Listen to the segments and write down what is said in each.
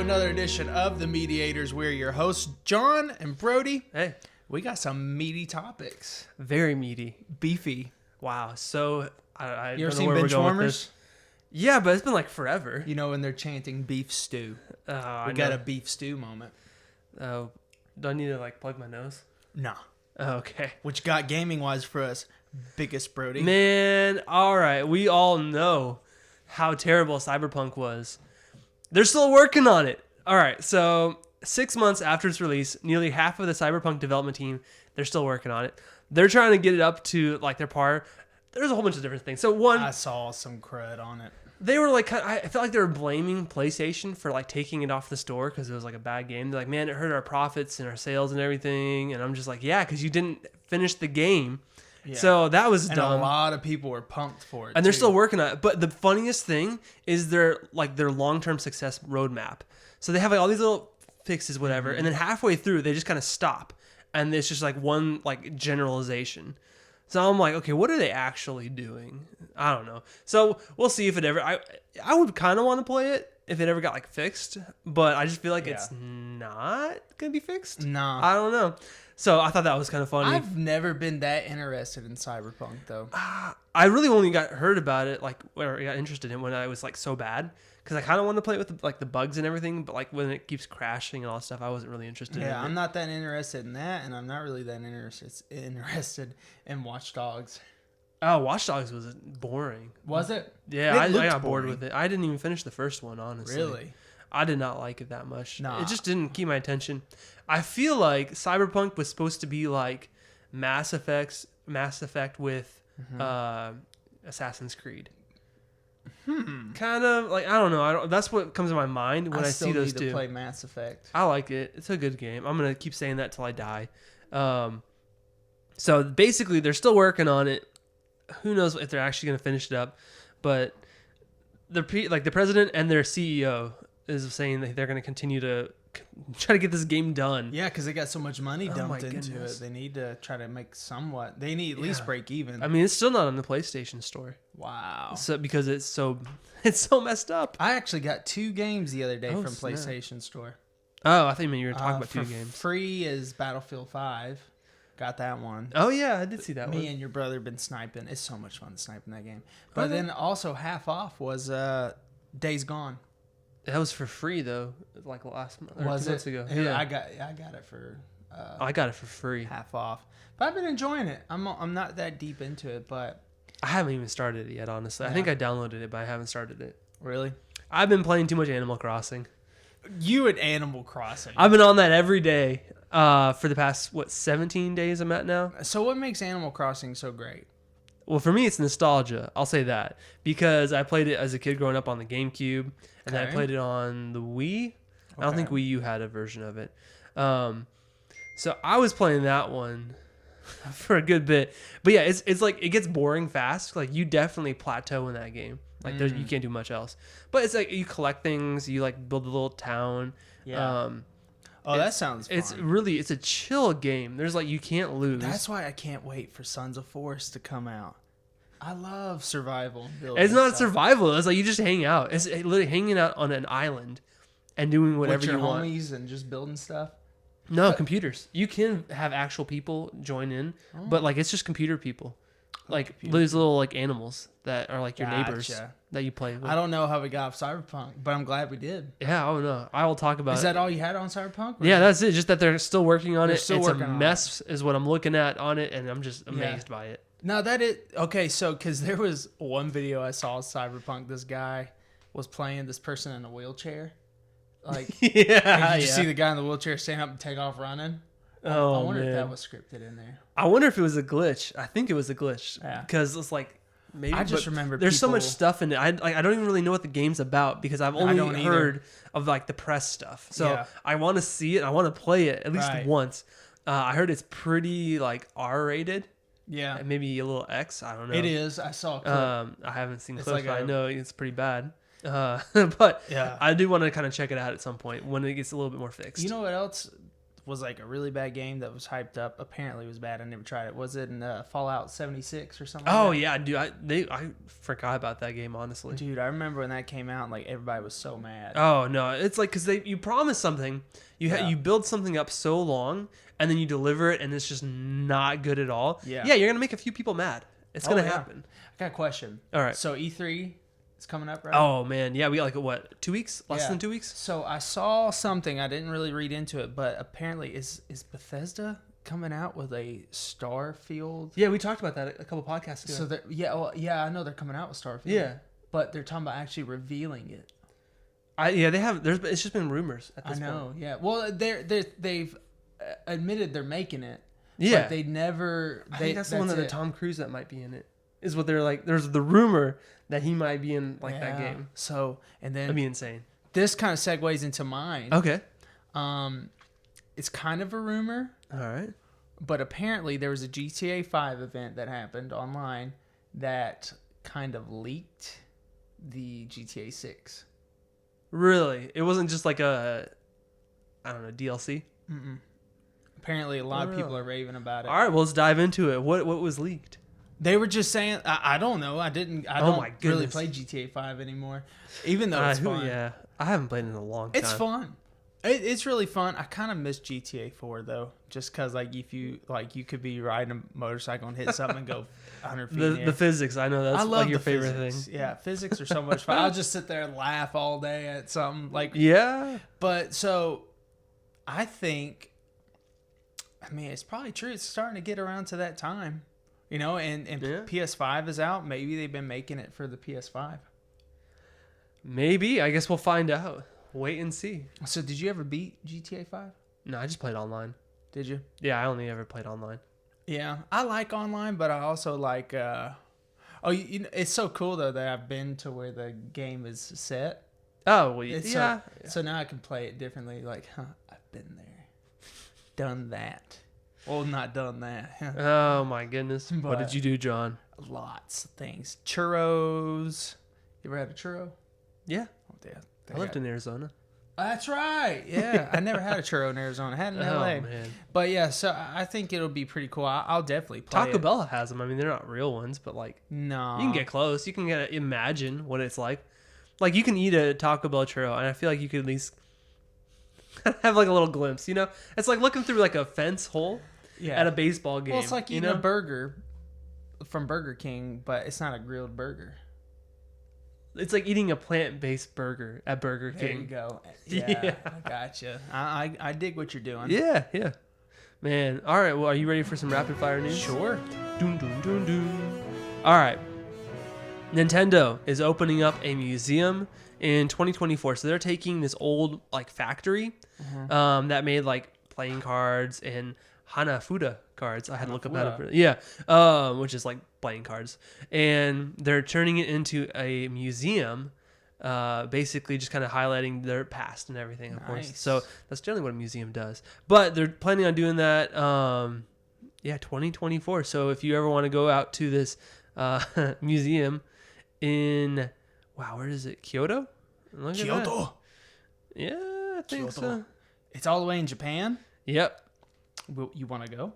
another edition of the Mediators. We're your hosts, John and Brody. Hey. We got some meaty topics. Very meaty. Beefy. Wow. So, I You ever don't know seen where we're going with Benchwarmers? this. Yeah, but it's been like forever. You know when they're chanting beef stew. We I got know. a beef stew moment. Oh, do I need to like plug my nose? Nah. Oh, okay. Which got gaming-wise for us, biggest Brody. Man, all right. We all know how terrible Cyberpunk was. They're still working on it. All right. So 6 months after its release, nearly half of the Cyberpunk development team, they're still working on it. They're trying to get it up to like their par. There's a whole bunch of different things. So one, I saw some crud on it. they were like, I felt like they were blaming PlayStation for like taking it off the store because it was like a bad game. They're like, man, it hurt our profits and our sales and everything. And I'm just like, yeah, because you didn't finish the game. Yeah. So that was And dumb. a lot of people were pumped for it. And they're too. still working on it. But the funniest thing is their long-term success roadmap. So they have like all these little fixes, whatever, and then halfway through they just kind of stop, and it's just like one like generalization. So I'm like, okay, what are they actually doing? I don't know. So we'll see if it ever. I would kind of want to play it if it ever got like fixed, but I just feel like it's not gonna be fixed. Nah. I don't know. So I thought that was kind of funny. I've never been that interested in Cyberpunk, though. I really only got heard about it, like, or I got interested in when I was like so bad, because I kind of wanted to play it with like the bugs and everything, but like when it keeps crashing and all that stuff, I wasn't really interested in it. Yeah, I'm not that interested in that, and I'm not really that interested in Watch Dogs. Oh, Watch Dogs was boring. Was it? Yeah, It I looked got bored boring. with it. I didn't even finish the first one, honestly. Really? I did not like it that much. Nah. It just didn't keep my attention. I feel like Cyberpunk was supposed to be like Mass Effect with Assassin's Creed. Kind of like, I don't know. That's what comes to my mind when I see those still two. need to play Mass Effect. I like it. It's a good game. I'm gonna keep saying that till I die. So basically, they're still working on it. Who knows if they're actually gonna finish it up? But the president and their CEO is saying that they're gonna continue to try to get this game done. Yeah, because they got so much money dumped my into goodness. it. They need to try to make somewhat. They need at least break even. I mean, it's still not on the PlayStation Store. Wow. So because it's so messed up. I actually got 2 games the other day Oh, from snap. PlayStation Store. Oh, I think you were talking about for 2 games. Free is Battlefield 5. Got that one. Oh yeah, I did see that Me one. and your brother been sniping. It's so much fun to snipe in that game. But then also half off was Days Gone. That was for free though, like last month or Was 2 months it? ago. Yeah, Yeah, I got it for I got it for free. half off. But I've been enjoying it. I'm not that deep into it, but I haven't even started it yet, honestly. I think I downloaded it, but I haven't started it. really, I've been playing too much Animal Crossing. you at Animal Crossing. I've been on that every day for the past 17 days I'm at now. So what makes Animal Crossing so great? Well, for me, it's nostalgia. I'll say that because I played it as a kid growing up on the GameCube, and then I Okay. played it on the Wii. I don't think Okay. Wii U had a version of it. So I was playing that one for a good bit. But yeah, it's like it gets boring fast. Like you definitely plateau in that game. Like you can't do much else. But it's like you collect things. You like build a little town. Yeah. Oh, that sounds fun. It's a chill game. There's like you can't lose. That's why I can't wait for Sons of Forest to come out. I love survival. It's not survival. It's like you just hang out. It's literally hanging out on an island and doing whatever with your you want. homies and just building stuff. No, computers. You can have actual people join in, but like it's just computer people. Like those little like animals that are like your neighbors Gotcha. that you play with. I don't know how we got off Cyberpunk, but I'm glad we did. Yeah, I don't know. I will talk about Is it. that all you had on Cyberpunk? Or Yeah, that's it. Just that they're still working on They're it. still It's working a on mess is what I'm looking at on it, and I'm just amazed by it. No, okay, so because there was one video I saw of Cyberpunk, this guy was playing this person in a wheelchair. Like, Yeah, did you see the guy in the wheelchair stand up and take off running? Oh, I wonder man. if that was scripted in there. I wonder if it was a glitch. I think it was a glitch. Yeah. Because it's like maybe I just but remember there's so much people- stuff in it. I don't even really know what the game's about because I've only don't either. heard of like the press stuff. So Yeah. I want to see it. I want to play it at least Right. once. I heard it's pretty like R-rated, Yeah, maybe a little X. I don't know. it is. I saw a clip. I haven't seen It's clips, like but I a- know it's pretty bad. But Yeah. I do want to kind of check it out at some point when it gets a little bit more fixed. You know what else was like a really bad game that was hyped up. Apparently, it was bad. I never tried it. Was it in Fallout 76 or something? Oh like that? yeah, dude. I forgot about that game, honestly. Dude, I remember when that came out. Like everybody was so mad. Oh no, it's like because you promise something, you build something up so long, and then you deliver it, and it's just not good at all. Yeah, you're gonna make a few people mad. It's gonna happen. I got a question. All right. So E3 is coming up, right? Oh man, yeah. We got like what 2 weeks? Less than 2 weeks. So I saw something. I didn't really read into it, but apparently, is Bethesda coming out with a Starfield? Yeah, we talked about that a couple podcasts ago. So I know they're coming out with Starfield. Yeah, but they're talking about actually revealing it. They have. It's just been rumors at this point. I know. Yeah. Well, they've admitted they're making it. Yeah. But they never. I think that's the one that Tom Cruise that might be in it. Is what they're like. There's the rumor that he might be in that game. So and then that'd be insane. This kind of segues into mine. Okay. It's kind of a rumor. All right. But apparently there was a GTA 5 event that happened online that kind of leaked the GTA 6. Really? It wasn't just like a, I don't know, DLC? Mm-mm. Apparently a lot of people are raving about it. All right, well, let's dive into it. What was leaked? They were just saying, I don't know. I don't really play GTA 5 anymore, even though it's fun. Yeah, I haven't played it in a long time. It's fun. It's really fun. I kind of miss GTA 4 though, just because like you could be riding a motorcycle and hit something and go 100 feet. The physics, I know that's like your favorite thing. Yeah, physics are so much fun. I'll just sit there and laugh all day at something like. Yeah. But so, I think. I mean, it's probably true. It's starting to get around to that time, and PS5 is out. Maybe they've been making it for the PS5. Maybe. I guess we'll find out. Wait and see. So, did you ever beat GTA 5? No, I just played online. Did you? Yeah, I only ever played online. Yeah, I like online, but I also like. It's so cool though that I've been to where the game is set. Oh, well, yeah. So now I can play it differently. Like, I've been there, done that. Well, not done that. Oh my goodness! What did you do, John? Lots of things. Churros. You ever had a churro? Yeah. Oh, yeah. I lived in Arizona. That's right. Yeah, I never had a churro in Arizona. I had it in LA. Oh man. But yeah, so I think it'll be pretty cool. I'll definitely play Taco Bell has them. I mean, they're not real ones, but like, no, you can get close. You can imagine what it's like. Like you can eat a Taco Bell churro, and I feel like you could at least have like a little glimpse. It's like looking through like a fence hole at a baseball game. Well, it's like eating a burger from Burger King, but it's not a grilled burger. It's like eating a plant-based burger at Burger King. There you go. Yeah. I gotcha. I dig what you're doing. Yeah. Man, all right. Well, are you ready for some rapid fire news? Sure. Doom, doom, doom, doom. All right. Nintendo is opening up a museum in 2024. So they're taking this old like factory that made like playing cards and Hanafuda cards. I had to look up that. Yeah. Which is like playing cards. And they're turning it into a museum, basically just kind of highlighting their past and everything, of course. So that's generally what a museum does. But they're planning on doing that, 2024. So if you ever want to go out to this museum in, where is it? Kyoto? Kyoto. Yeah, I think so. It's all the way in Japan? Yep. You want to go?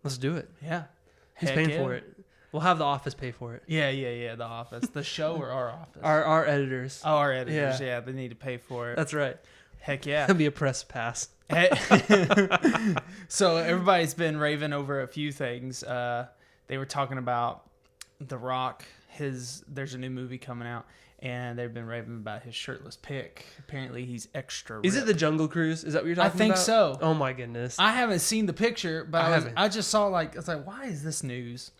Let's do it. Yeah. Who's paying for it? We'll have the office pay for it. Yeah. The office. The show or our office? Our editors. Oh, our editors. Yeah, they need to pay for it. That's right. Heck yeah. That'd be a press pass. So everybody's been raving over a few things. They were talking about The Rock. There's a new movie coming out, and they've been raving about his shirtless pic. Apparently, he's extra ripped. Is it the Jungle Cruise? Is that what you're talking about? I think so. Oh my goodness. I haven't seen the picture, but I just saw I was like, why is this news?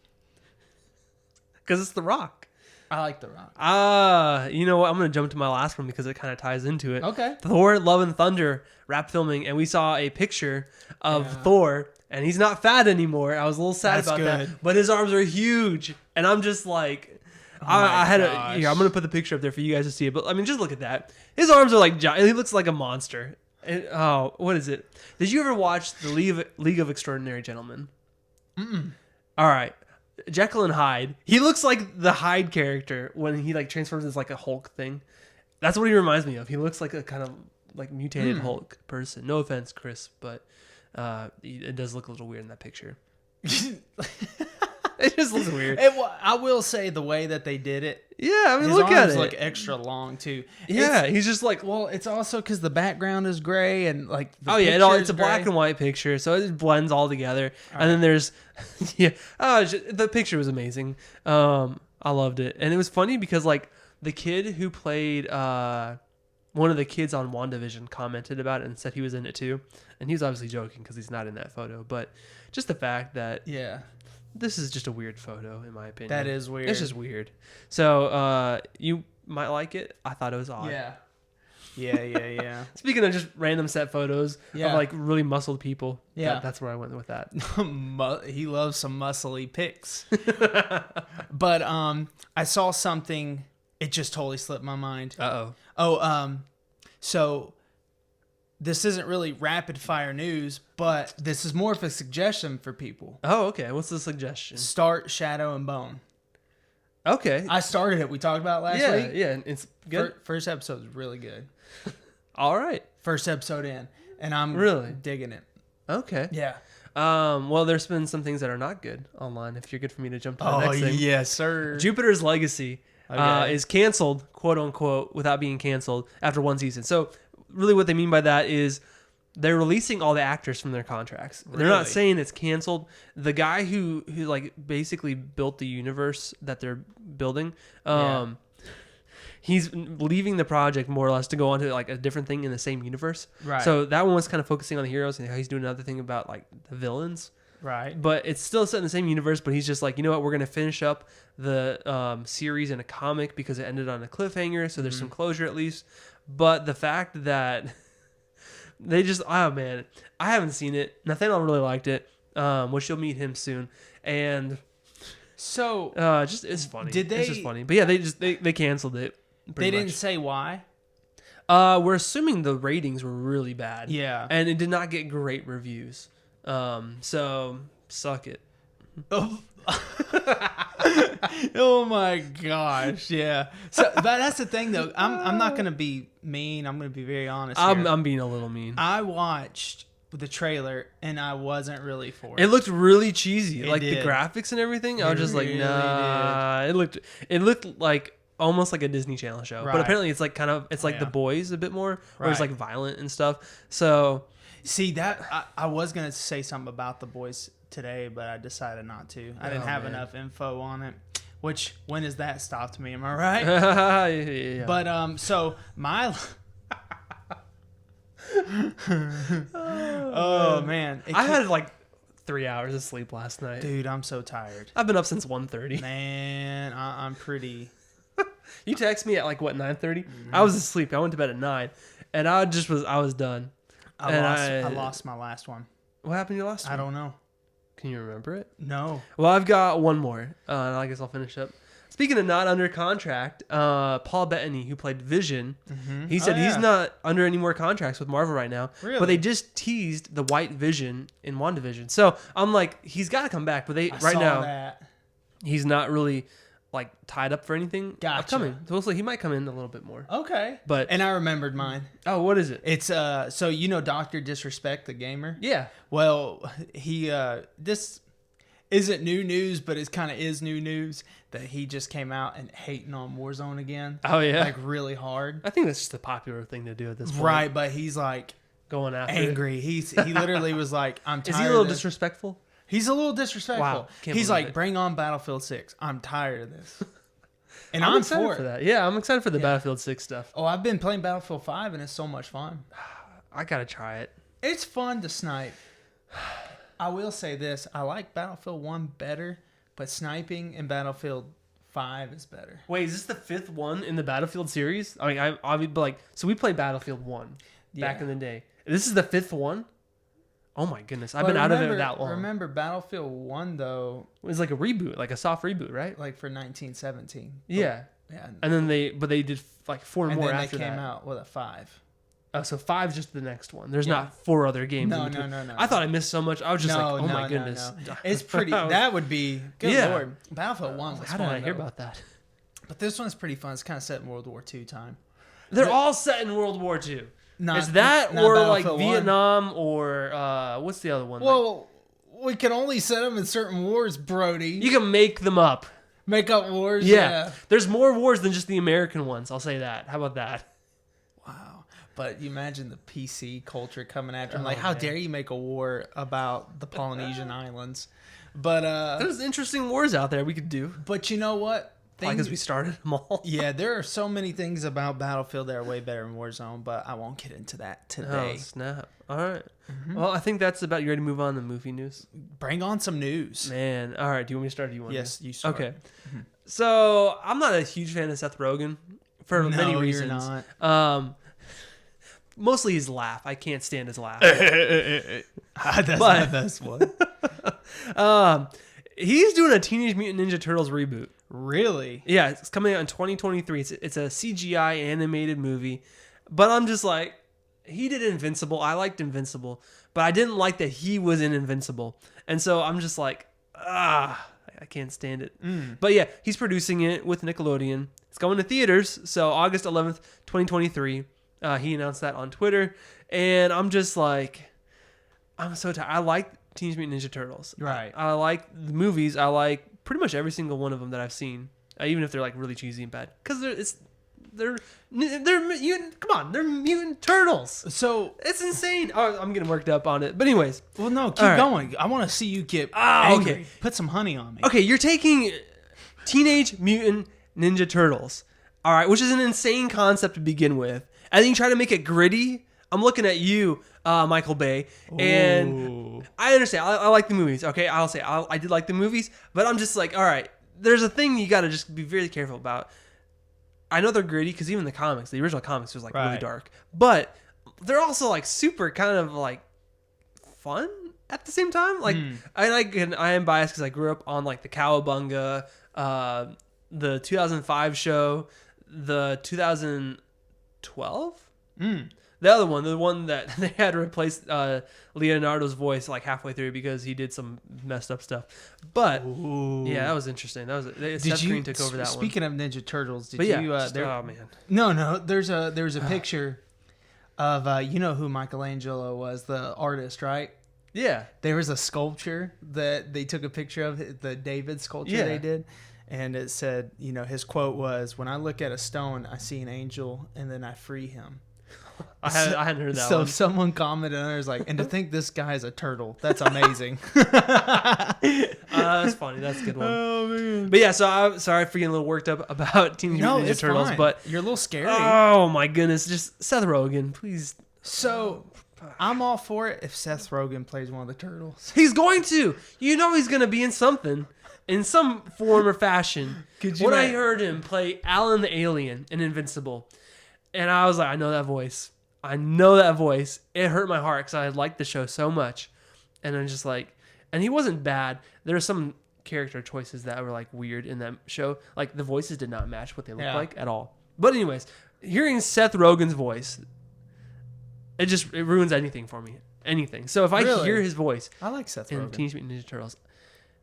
Because it's The Rock. I like The Rock. You know what? I'm going to jump to my last one because it kind of ties into it. Okay. Thor, Love and Thunder wrap filming, and we saw a picture of Thor, and he's not fat anymore. I was a little sad about that, but his arms are huge, and I'm just like, I'm going to put the picture up there for you guys to see it, but I mean, just look at that. His arms are like giant. He looks like a monster. What is it? Did you ever watch the League of Extraordinary Gentlemen? Mm-mm. All right. Jekyll and Hyde. He looks like the Hyde character when he like transforms into like a Hulk thing. That's what he reminds me of. He looks like a kind of like mutated Hulk person. No offense, Chris, but it does look a little weird in that picture. It just looks weird. I will say the way that they did it. Yeah, I mean, his look at arms it. look extra long too. Yeah, he's just like. Well, it's also because the background is gray and like. It's a black and white picture, so it blends all together. All and then there's, the picture was amazing. I loved it, and it was funny because like the kid who played one of the kids on WandaVision commented about it and said he was in it too, and he was obviously joking because he's not in that photo, but just the fact that this is just a weird photo, in my opinion. That is weird. It's just weird. So you might like it. I thought it was odd. Yeah. Speaking of just random set photos of like really muscled people. Yeah. That's where I went with that. He loves some muscly pics. But I saw something. It just totally slipped my mind. So this isn't really rapid fire news, but this is more of a suggestion for people. Oh, okay. What's the suggestion? Start Shadow and Bone. Okay. I started it. We talked about last week. Yeah, it's good. First episode is really good. All right. First episode in, and I'm really digging it. Okay. Yeah. Well, there's been some things that are not good online. If you're good for me to jump to the next thing. Yes, sir. Jupiter's Legacy is canceled, quote unquote, without being canceled after one season. So really what they mean by that is they're releasing all the actors from their contracts. Really? They're not saying it's canceled. The guy who like basically built the universe that they're building, he's leaving the project more or less to go on to like a different thing in the same universe. Right. So that one was kind of focusing on the heroes and how he's doing another thing about like the villains. Right. But it's still set in the same universe, but he's just like, you know what, we're going to finish up the series in a comic because it ended on a cliffhanger, so there's some closure at least. But the fact that they just, oh man, I haven't seen it. Nathaniel really liked it, which you'll meet him soon. And so, just it's funny. Did they? It's just funny. But yeah, they canceled it. They didn't say why. We're assuming the ratings were really bad. Yeah. And it did not get great reviews. So suck it. Oh my gosh, yeah. So, but that's the thing though. I'm not gonna be mean. I'm gonna be very honest. I'm being a little mean. I watched the trailer and I wasn't really for it. It looked really cheesy, like did. the graphics and everything. I was just like, really nah. It looked like almost like a Disney Channel show, Right. but apparently it's like kind of like The Boys a bit more, where it's Right. like violent and stuff. So see that I was gonna say something about The Boys today, but I decided not to. I didn't have enough info on it. Which, when has that stopped me? Am I right? yeah. But so my oh man, I had like 3 hours of sleep last night. Dude, I'm so tired. I've been up since 1:30. Man, I'm pretty. You text me at like what 9:30? I was asleep. I went to bed at 9, and I was done. I lost my last one. What happened to your last one? I don't know. Can you remember it? No. Well, I've got one more. And I guess I'll finish up. Speaking of not under contract, Paul Bettany, who played Vision, he said he's not under any more contracts with Marvel right now. Really? But they just teased the White Vision in WandaVision. So I'm like, he's got to come back. But he's not really like tied up for anything. Gotcha. Upcoming. So he might come in a little bit more. Okay. But and I remembered mine. Oh, what is it? It's so you know Dr. Disrespect the gamer? Yeah. Well, he this isn't new news, but it kind of is new news that he just came out and hating on Warzone again. Oh yeah. Like really hard. I think that's just a popular thing to do at this point. Right, but he's like going after angry. He literally was like, I'm tired. Is he a little disrespectful? He's a little disrespectful. Wow. He's like, bring on Battlefield 6. I'm tired of this. And I'm I'm excited for that. Yeah, I'm excited for the Battlefield 6 stuff. Oh, I've been playing Battlefield 5 and it's so much fun. I gotta try it. It's fun to snipe. I will say this. I like Battlefield 1 better, but sniping in Battlefield 5 is better. Wait, is this the 5th one in the Battlefield series? I mean, I'll be like, so we played Battlefield 1 back in the day. This is the 5th one? Oh my goodness. I've been out of it that long. Remember Battlefield 1 though. It was like a reboot, like a soft reboot, right? Like for 1917. Yeah. Yeah. And then they did like 4 more after that. And then they came out with a 5. Oh, so 5's just the next one. There's not 4 other games. No. I thought I missed so much. I was just oh my goodness. No. It's pretty. That would be good Lord. Battlefield 1 was How fun, did I hear about that? But this one's pretty fun. It's kind of set in World War II time. They're all set in World War II. Not, It's that not or like Battlefield 1. Vietnam or what's the other one? Well, we can only set them in certain wars, Brody. You can make them up. Make up wars? Yeah. There's more wars than just the American ones. I'll say that. How about that? Wow. But you imagine the PC culture coming after him. Like, how man. dare you make a war about the Polynesian islands? But There's interesting wars out there we could do. but you know what? Because we started them all. Yeah, there are so many things about Battlefield that are way better than Warzone, but I won't get into that today. Oh, snap. All right. Well, I think that's about... You ready to move on to movie news? Bring on some news. Man. All right. Do you want me to start or do you want Yes, me? you start. Okay. So, I'm not a huge fan of Seth Rogen for many No, reasons. you're not. Mostly his laugh. I can't stand his laugh. That's my best one. He's doing a Teenage Mutant Ninja Turtles reboot. Really? Yeah, it's coming out in 2023. It's a CGI animated movie. But I'm just like, he did Invincible. I liked Invincible. But I didn't like that he was in Invincible. And so I'm just like, I can't stand it. But yeah, he's producing it with Nickelodeon. It's going to theaters. So August 11th, 2023. He announced that on Twitter. And I'm just like, I'm so tired. I like Teenage Mutant Ninja Turtles. Right. I like the movies. I like pretty much every single one of them that I've seen, even if they're like really cheesy and bad. Because they're mutant. Come on, they're mutant turtles. So It's insane. Oh, I'm getting worked up on it. But anyways, well, no, keep All right. going. I want to see you get angry. okay. Put some honey on me. okay, you're taking Teenage Mutant Ninja Turtles, all right, which is an insane concept to begin with, and then you try to make it gritty. I'm looking at you, Michael Bay, and Ooh. I understand. I like the movies. Okay, I'll say I did like the movies, but I'm just like, all right. There's a thing you got to just be very careful about. I know they're gritty because even the original comics was like really Right. dark, but they're also like super kind of like fun at the same time. Like, I am biased because I grew up on like the Cowabunga, the 2005 show, the 2012. The other one, the one that they had to replace Leonardo's voice like halfway through because he did some messed up stuff. But yeah, that was interesting. That was Seth Green took over that one. Speaking of Ninja Turtles, did But yeah, you? oh man, No. There's a picture of you know who Michelangelo was, the artist, right? yeah, There was a sculpture that they took a picture of, the David sculpture Yeah. they did, and it said, you know, his quote was, "When I look at a stone, I see an angel, and then I free him." I hadn't heard that So one. someone commented, and I was like, and to think this guy's a turtle, that's amazing. That's funny. That's a good one. Oh man. But yeah, so I'm sorry for getting a little worked up about Teenage No, Mutant Ninja it's Turtles, fine. but You're a little scary. oh my goodness, just Seth Rogen, please. So I'm all for it if Seth Rogen plays one of the turtles. He's going to. You know he's going to be in something, in some form or fashion. Could you When I imagine- heard him play Alan the Alien in Invincible, and I was like, I know that voice. I know that voice. It hurt my heart because I had liked the show so much. And I'm just like, and he wasn't bad. There were some character choices that were like weird in that show. Like the voices did not match what they looked like at all. But anyways, hearing Seth Rogen's voice, it ruins anything for me. Anything. So if I Really? hear his voice I like Seth in Rogen. Teenage Mutant Ninja Turtles,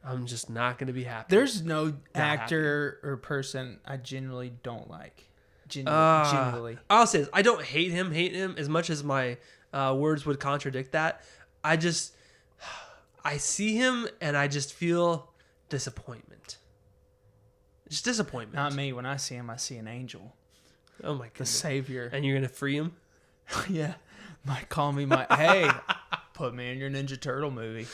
I'm just not going to be happy. There's no actor or person I generally don't like. Generally. I'll say this. I don't hate him as much as my words would contradict that. I see him and I just feel disappointment. Just disappointment. Not me. When I see him, I see an angel. Oh my The goodness. savior. And you're going to free him? Yeah. Might call me hey, put me in your Ninja Turtle movie.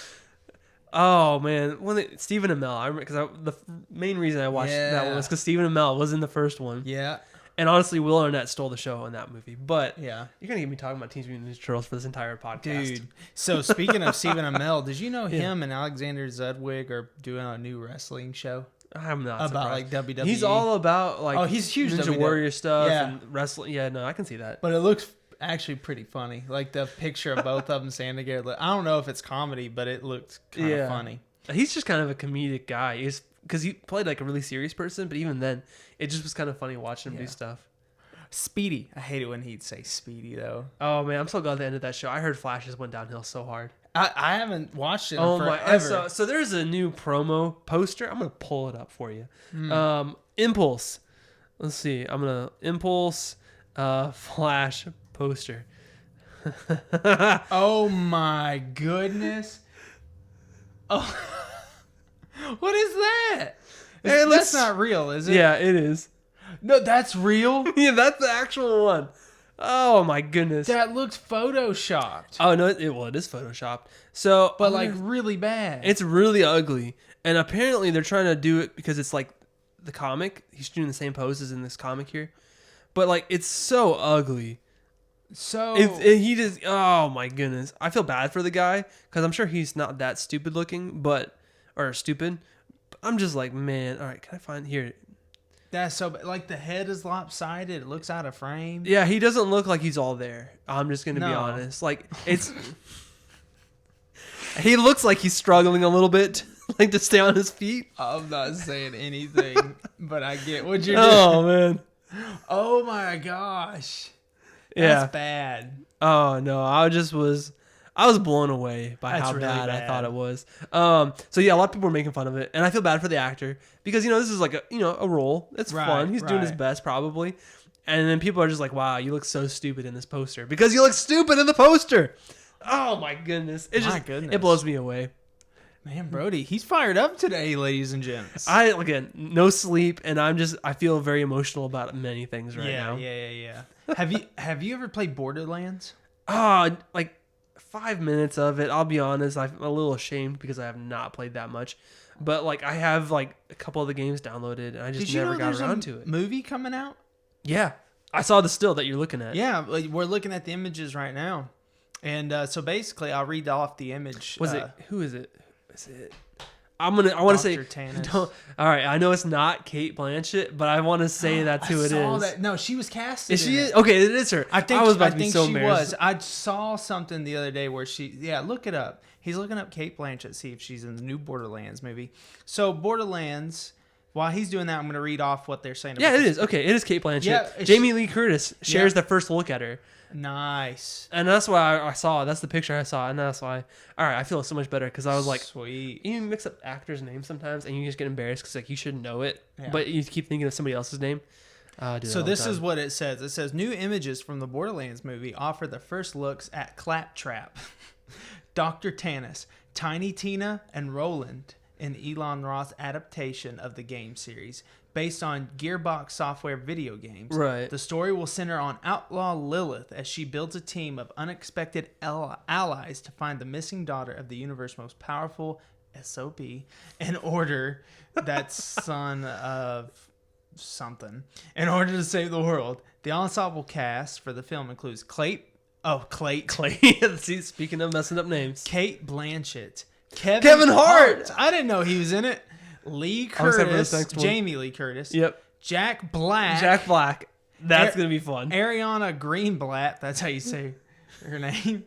Oh man, Stephen Amell. I remember because the main reason I watched that one was because Stephen Amell was in the first one. Yeah. And honestly, Will Arnett stole the show in that movie. But Yeah. you're gonna get me talking about Teenage Mutant Ninja Turtles for this entire podcast, Dude. So speaking of Stephen Amell, did you know him and Alexander Zudwig are doing a new wrestling show I'm not about surprised. like WWE? He's all about like he's huge Ninja WWE. Warrior stuff Yeah. and wrestling. Yeah, no, I can see that. But it looks actually pretty funny. Like the picture of both of them standing together. I don't know if it's comedy, but it looks kind of funny. He's just kind of a comedic guy. Because he played like a really serious person, but even then, it just was kind of funny watching him do stuff. Speedy. I hate it when he'd say Speedy though. Oh man, I'm so glad they ended that show. I heard Flashes went downhill so hard. I haven't watched it in Oh forever. my! So there's a new promo poster. I'm gonna pull it up for you. Impulse. Let's see. I'm gonna Impulse Flash poster. Oh my goodness. Oh, what is that? That's not real, is it? Yeah, it is. No, that's real? Yeah, that's the actual one. Oh my goodness. That looks photoshopped. Oh no, it is photoshopped. So, But like really bad. it's really ugly. And apparently they're trying to do it because it's like the comic. He's doing the same poses in this comic here. But like it's so ugly. So He just, oh my goodness. I feel bad for the guy because I'm sure he's not that stupid looking, or stupid. But I'm just like, man, all right, can I find here? that's so bad. Like the head is lopsided. It looks out of frame. Yeah, he doesn't look like he's all there. I'm just going to be No. honest. Like it's, he looks like he's struggling a little bit, like to stay on his feet. I'm not saying anything, but I get what you're doing. Oh man. Oh my gosh. Yeah. That's bad. Oh no, I was blown away by That's how really bad I bad. thought it was. So yeah, a lot of people were making fun of it, and I feel bad for the actor because this is like a role. It's Right, fun. He's doing his right. best probably, and then people are just like, "Wow, you look so stupid in this poster," because you look stupid in the poster. Oh my goodness, Goodness. it blows me away. Man, Brody, he's fired up today, ladies and gents. Again, no sleep, and I feel very emotional about many things right now. Yeah. Have you ever played Borderlands? Like 5 minutes of it. I'll be honest, I'm a little ashamed because I have not played that much. But like I have like a couple of the games downloaded, and I just never got around to it. Movie coming out? Yeah, I saw the still that you're looking at. Yeah, like, we're looking at the images right now, and so basically, I'll read off the image. Was it? Who is it? Is it? I want to say. Dr. Tannis. All right, I know it's not Kate Blanchett, but I want to say that's who it is. That. No, she was casted. Is she? in it. Okay, it is her. I think was about to be think so she embarrassed. was. I saw something the other day where she. Yeah, look it up. He's looking up Kate Blanchett, see if she's in the new Borderlands movie. So Borderlands. While he's doing that, I'm going to read off what they're saying. Yeah, about it is. Okay, it is Kate Blanchett. Yeah, Jamie Lee Curtis shares Yeah. the first look at her. Nice. And that's why I saw. That's the picture I saw, and that's why. All right, I feel so much better because I was like, sweet. you mix up actors' names sometimes, and you just get embarrassed because like you should know it, Yeah. but you keep thinking of somebody else's name. So this is what it says. It says new images from the Borderlands movie offer the first looks at Claptrap, Dr. Tannis, Tiny Tina, and Roland in Elon Roth's adaptation of the game series based on Gearbox Software video games. Right. The story will center on Outlaw Lilith as she builds a team of unexpected allies to find the missing daughter of the universe's most powerful SOB in order that's son of something in order to save the world. The ensemble cast for the film includes Clay. See, speaking of messing up names, Kate Blanchett, Kevin Hart. I didn't know he was in it. Lee excited for this Curtis, next one. Jamie Lee Curtis. Yep, Jack Black. Jack Black. That's gonna be fun. Ariana Greenblatt. That's how you say her name.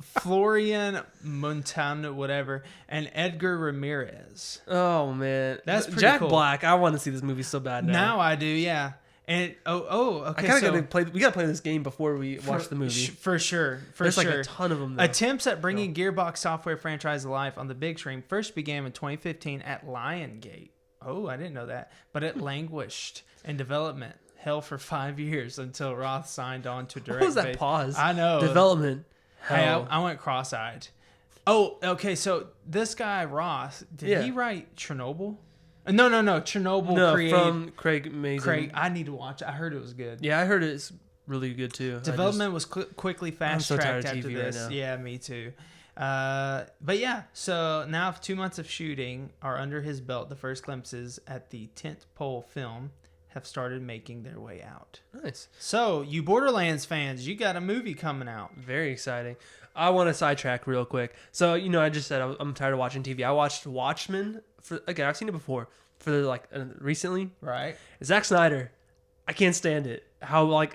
Florian Montano, whatever, and Edgar Ramirez. Oh man, That's pretty Jack cool. Black. I want to see this movie so bad now. Now I do, yeah. And okay. I kind of gotta play. We gotta play this game before we watch the movie. For sure. There's like a ton of them. Though. Attempts at bringing Gearbox Software franchise alive on the big screen first began in 2015 at Lionsgate. Oh, I didn't know that. But it languished in development hell for 5 years until Roth signed on to direct. What was that pause? I know. Development. Hey, Hell. I went cross-eyed. Oh, okay. So this guy Roth, did he write Chernobyl? No. Chernobyl. No, from Craig Mazin. I need to watch it. I heard it was good. Yeah, I heard it's really good too. Development was quickly fast-tracked after this. Right now. Yeah, me too. But yeah, so now 2 months of shooting are under his belt. The first glimpses at the tentpole film have started making their way out. Nice. So, you Borderlands fans, you got a movie coming out. Very exciting. I want to sidetrack real quick. So, I just said I'm tired of watching TV. I watched Watchmen. I've seen it before. Recently. Right. Zack Snyder. I can't stand it. How, I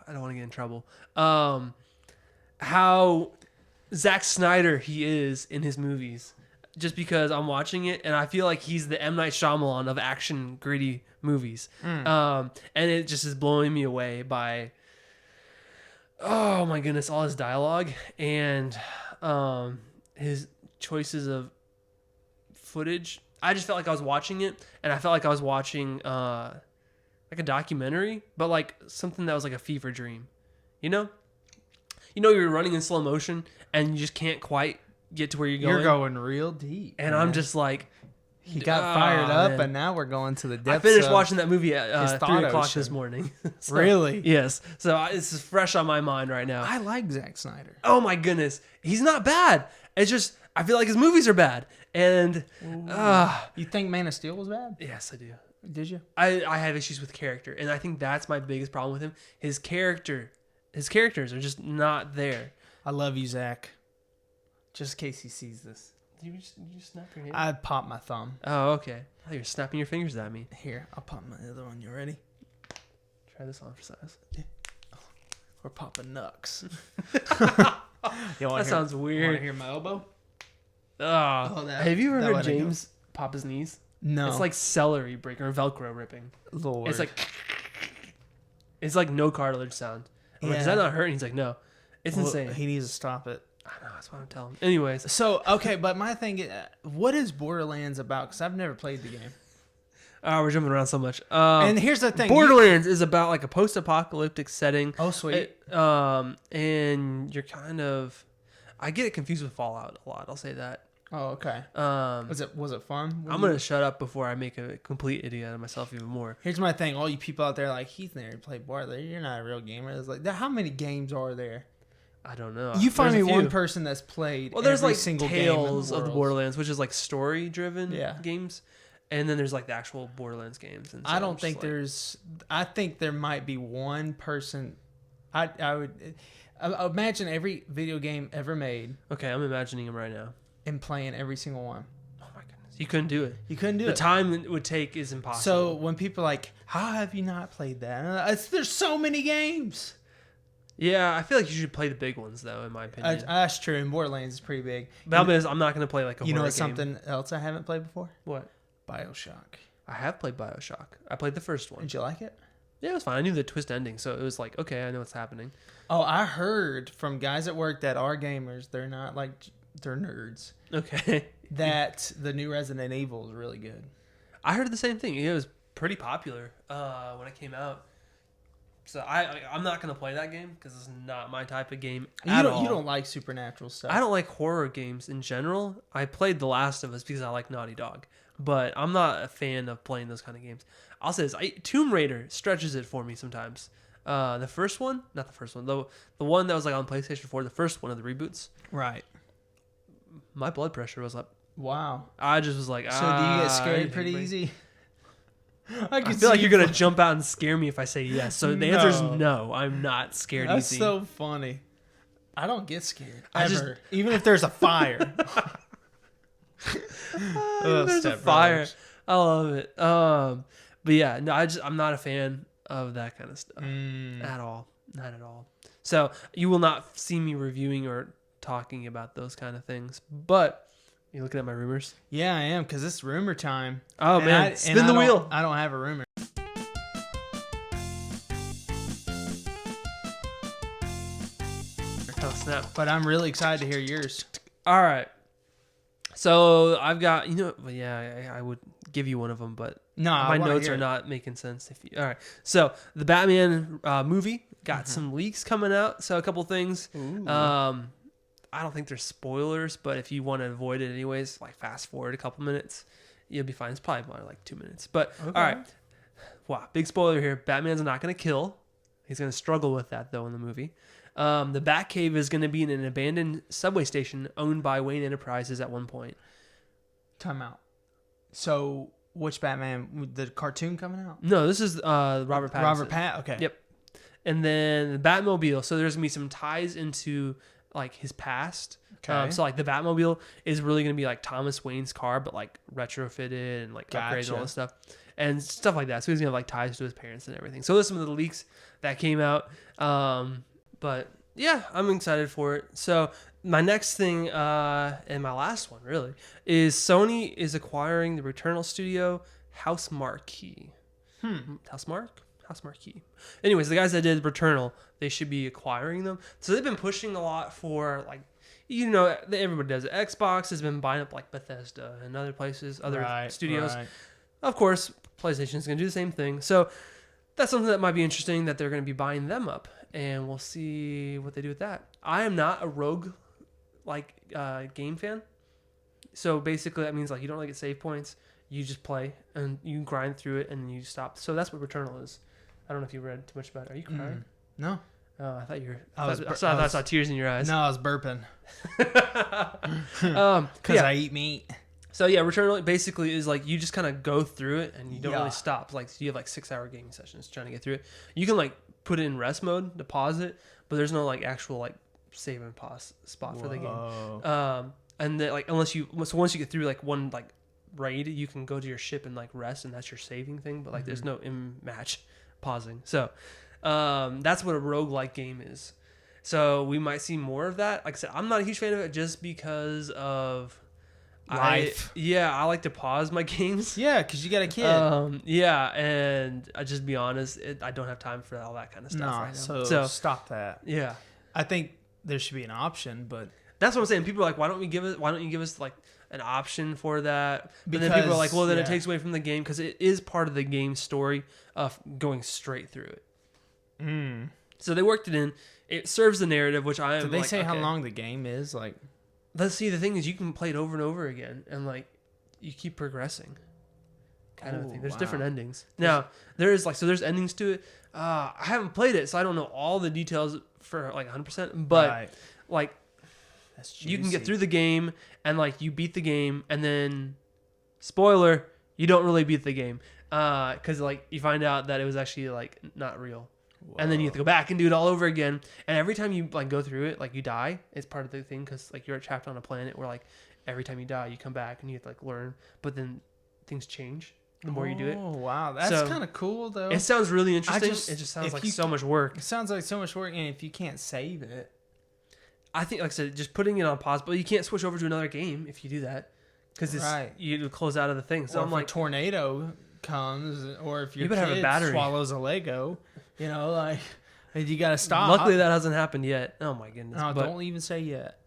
don't want to get in trouble. How Zack Snyder he is in his movies. Just because I'm watching it and I feel like he's the M. Night Shyamalan of action gritty movies. And it just is blowing me away by, oh my goodness, all his dialogue and his choices of footage. I just felt like I was watching it and I felt like I was watching like a documentary, but like something that was like a fever dream. You know, you're running in slow motion and you just can't quite get to where you're going. You're going real deep, and man. I'm just like, he got fired up, man. and now we're going to the depths. I finished of watching that movie at his 3 thought o'clock ocean. this morning. So, Really? Yes. So it's fresh on my mind right now. I like Zack Snyder. Oh my goodness, he's not bad. It's just I feel like his movies are bad, and You think Man of Steel was bad? yes, I do. Did you? I have issues with character, and I think that's my biggest problem with him. His characters are just not there. I love you, Zach. Just in case he sees this. You just snap your hand. I popped my thumb. Oh, okay. Oh, you're snapping your fingers at me. Here, I'll pop my other one. You ready? Try this on for size. We're popping nucks. That sounds weird. Want to hear my elbow? Oh, that- have you ever that heard one I James pop his knees? No. It's like celery breaking or Velcro ripping. Lord. It's like no cartilage sound. I'm like, does that not hurt? And he's like, no. It's insane. He needs to stop it. I know, that's what I'm telling him. Anyways. So, okay, but my thing is, what is Borderlands about? Because I've never played the game. Oh, we're jumping around so much. And here's the thing. Borderlands is about like a post-apocalyptic setting. Oh, sweet. And you're kind of... I get it confused with Fallout a lot. I'll say that. Oh, okay. Was it fun? I'm going to shut up before I make a complete idiot out of myself even more. Here's my thing. All you people out there like, he's never played Borderlands. You're not a real gamer. It's like, how many games are there? I don't know. You find There's me a few. one person that's played Well, there's every like single Tales game in of the Borderlands, which is like story-driven games. And then there's like the actual Borderlands games. And so I don't think there's... I think there might be one person... I would... imagine every video game ever made Okay, I'm imagining him right now. and playing every single one. Oh my goodness. You couldn't do it. You couldn't do The it. time it would take is impossible. So when people are like, how have you not played that? There's so many games. Yeah, I feel like you should play the big ones, though, in my opinion. That's true. And Borderlands is pretty big. But I'm not going to play like a You know horror what's game. something else I haven't played before? What? BioShock. I have played BioShock. I played the first one. Did you like it? Yeah, it was fine. I knew the twist ending, so it was like, okay, I know what's happening. Oh, I heard from guys at work that are gamers. They're not like... They're nerds. Okay. That the new Resident Evil is really good. I heard the same thing. It was pretty popular when it came out. So I'm not going to play that game because it's not my type of game at all. You don't like supernatural stuff. I don't like horror games in general. I played The Last of Us because I like Naughty Dog. But I'm not a fan of playing those kind of games. I'll say this. Tomb Raider stretches it for me sometimes. The first one, not the first one, the one that was like on PlayStation 4, the first one of the reboots. Right. My blood pressure was up. Wow. I just was like, So do you get I scared pretty hate me. easy? I feel like you're going to jump out and scare me if I say yes. So the answer is no. I'm not scared That's easy. so funny. I don't get scared. I just- Ever. Even if there's a fire. There's a fire. I love it. But yeah, no, I'm not a fan of that kind of stuff at all. Not at all. So you will not see me reviewing or talking about those kind of things. But you looking at my rumors? Yeah, I am, because it's rumor time. Oh And man, spin the wheel. I don't have a rumor. Oh snap! But I'm really excited to hear yours. All right. So I've got, well, yeah, I would give you one of them, but No, my notes are not making sense. All right. So the Batman movie got some leaks coming out. So a couple things. I don't think they're spoilers, but if you want to avoid it anyways, like fast forward a couple minutes, you'll be fine. It's probably more like 2 minutes. But all right. Wow, big spoiler here. Batman's not going to kill. He's going to struggle with that though in the movie. The Batcave is going to be in an abandoned subway station owned by Wayne Enterprises at one point. Time out. So, which Batman? The cartoon coming out? No, this is Robert Pattinson. Okay. Yep. And then the Batmobile. So there's going to be some ties into like his past. Okay. So like the Batmobile is really going to be like Thomas Wayne's car, but like retrofitted and like upgraded and all this stuff. And stuff like that. So he's going to have like ties to his parents and everything. So those are some of the leaks that came out. But yeah, I'm excited for it. So my next thing, and my last one really, is Sony is acquiring the Returnal studio Housemarque. Housemarque. Anyways, the guys that did Returnal, they should be acquiring them. So they've been pushing a lot for like, everybody does it. Xbox has been buying up like Bethesda and other places, other studios. Right. Of course, PlayStation is going to do the same thing. So that's something that might be interesting that they're going to be buying them up, and we'll see what they do with that. I am not a rogue game fan. So basically that means like you don't really get save points. You just play and you grind through it and you stop. So that's what Returnal is. I don't know if you read too much about it. Are you crying? No. Oh, I thought you were. I saw tears in your eyes. No, I was burping. Because I eat meat. So yeah, Returnal basically is like you just kind of go through it and you don't really stop. Like you have like 6-hour gaming sessions trying to get through it. You can like put it in rest mode to pause it, but there's no like actual like save and pause spot for the game. And then, like once you get through like one like raid, you can go to your ship and like rest, and that's your saving thing. But like there's no in-match pausing. So that's what a roguelike game is. So we might see more of that. Like I said, I'm not a huge fan of it just because of life. I like to pause my games. Yeah, because you got a kid. And I just be honest, I don't have time for all that kind of stuff right now. So stop that. Yeah, I think there should be an option, but that's what I'm saying. People are like, why don't you give us like an option for that? But because, then people are like, well, then it takes away from the game because it is part of the game story of going straight through it. So they worked it in. It serves the narrative, which I am. Did they say how long the game is? Like, let's see. The thing is, you can play it over and over again, and like you keep progressing, kind of a thing. There's different endings. Now there's endings to it. I haven't played it, so I don't know all the details for like 100%. But like, you can get through the game, and like you beat the game, and then spoiler, you don't really beat the game, because like you find out that it was actually like not real. Whoa. And then you have to go back and do it all over again. And every time you like go through it, like you die. It's part of the thing because like you're trapped on a planet where like every time you die, you come back and you have to like learn. But then things change the more you do it. Oh wow, that's kind of cool though. It sounds really interesting. It just sounds like so much work. It sounds like so much work, and if you can't save it, I think like I said, just putting it on pause. But you can't switch over to another game if you do that because you close out of the thing. So or I'm if like, a tornado comes, or if your kid have a battery. Swallows a Lego. You know, like, you got to stop. Luckily, that hasn't happened yet. Oh, my goodness. No, don't even say yet.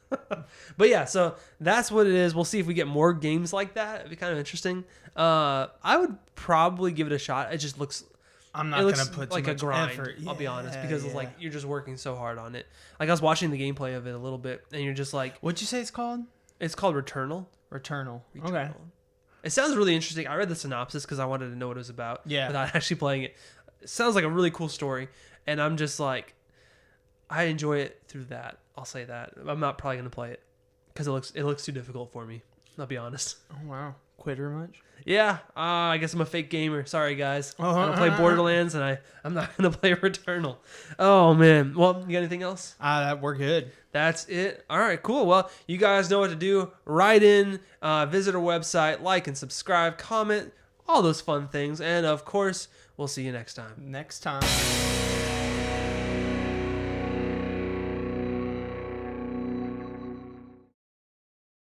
But, yeah, so that's what it is. We'll see if we get more games like that. It'd be kind of interesting. I would probably give it a shot. It just looks... I'm not going to put like too a much grind, effort. I'll be honest, because it's like you're just working so hard on it. Like, I was watching the gameplay of it a little bit, and you're just like... What'd you say it's called? It's called Returnal. Returnal. Okay. It sounds really interesting. I read the synopsis because I wanted to know what it was about without actually playing it. It sounds like a really cool story, and I'm just like, I enjoy it through that. I'll say that. I'm not probably going to play it because it looks too difficult for me. I'll be honest. Oh, wow. Quitter much? Yeah. I guess I'm a fake gamer. Sorry, guys. I don't play Borderlands, and I'm not going to play Returnal. Oh, man. Well, you got anything else? We're good. That's it. All right, cool. Well, you guys know what to do. Write in, visit our website, like and subscribe, comment, all those fun things. And, of course, we'll see you next time. Next time.